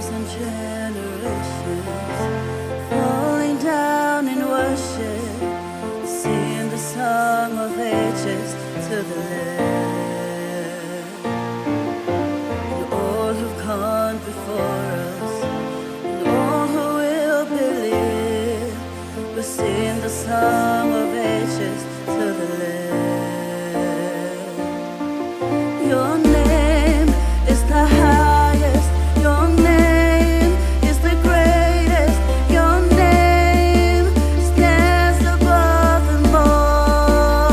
thousand generations falling down in worship, sing the song of ages to the Lamb. And all who've gone before us, and all who will believe, will sing the song of ages to the Lamb. Your name is the highest. Your name is the greatest. Your name stands above them all.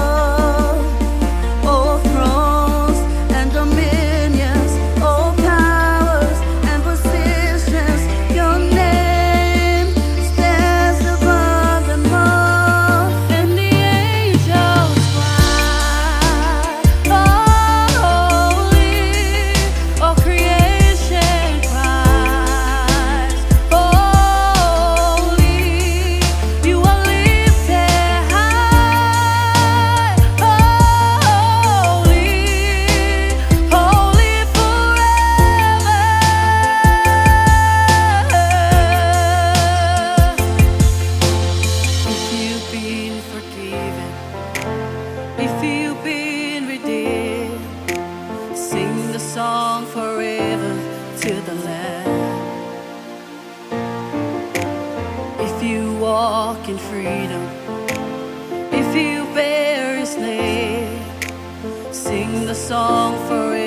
All thrones and dominions, all powers and positions. Your name stands above them all. And the angels cry, holy. All creation cries, holy. You are lifted high, holy, holy forever. If you've been forgiven, if you've been redeemed, sing the song forever to the Lamb. If you walk in freedom, if you bear His name, sing the song forever